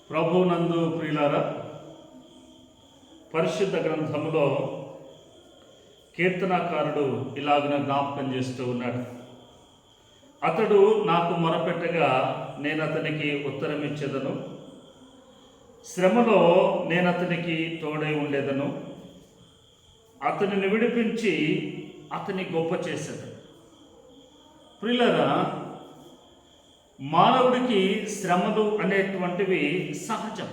ప్రభునందు ప్రియులారా, పరిశుద్ధ గ్రంథములో కీర్తనాకారుడు ఇలాగున జ్ఞాపకం చేస్తూ ఉన్నాడు. అతడు నాకు మొరపెట్టగా నేను అతనికి ఉత్తరం ఇచ్చేదను, శ్రమలో నేను అతనికి తోడై ఉండేదను, అతనిని విడిపించి అతని గొప్ప చేసేదను. ప్రియులారా, మానవుడికి శ్రమలు అనేటువంటివి సహజం.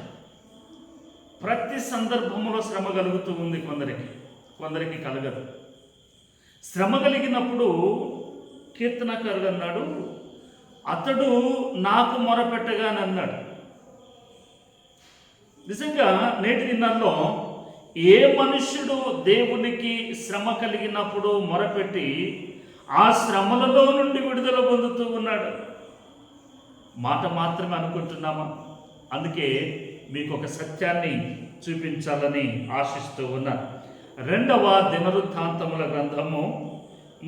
ప్రతి సందర్భంలో శ్రమ కలుగుతూ ఉంది. కొందరికి కలగదు. శ్రమ కలిగినప్పుడు కీర్తనకారుడు అన్నాడు, అతడు నాకు మొరపెట్టగానన్నాడు. నిజంగా నేటి దినాల్లో ఏ మనుష్యుడు దేవునికి శ్రమ కలిగినప్పుడు మొరపెట్టి ఆ శ్రమలలో నుండి విడుదల పొందుతూ ఉన్నాడు? మాట మాత్రమే అనుకుంటున్నామా? అందుకే మీకు ఒక సత్యాన్ని చూపించాలని ఆశిస్తూ ఉన్నా. 2వ దినవృత్తాంతముల గ్రంథము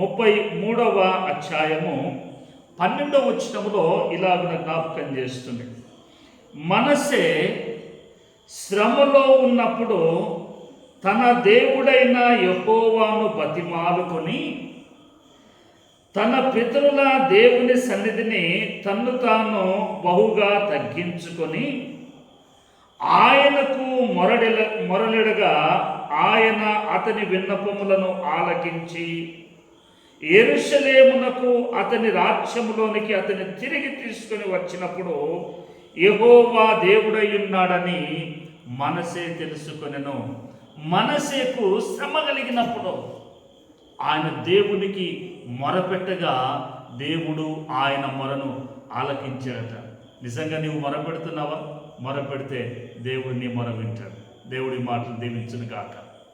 33వ అధ్యాయము 12వ వచనములో ఇలాగున జ్ఞాపకం చేస్తుంది. మనస్సే శ్రమలో ఉన్నప్పుడు తన దేవుడైన యెహోవాను బతిమాలుకొని తన పితరుల దేవుని సన్నిధిని తన్ను తాను బహుగా తగ్గించుకొని ఆయనకు మొరలిడగా ఆయన అతని విన్నపములను ఆలకించి యెరూషలేమునకు అతని రాజ్యములోనికి అతని తిరిగి తీసుకొని వచ్చినప్పుడు యెహోవా దేవుడై ఉన్నాడని మనసే తెలుసుకొనెను. మనసేకు శ్రమ కలిగినప్పుడు ఆయన దేవునికి మొరపెట్టగా దేవుడు ఆయన మొరను ఆలకించాడట. నిజంగా నీవు మొరపెడుతున్నావా? మొరపెడితే దేవుడు నీ మొర వింటాడు. దేవుడి మాటలు దీవించును గాక.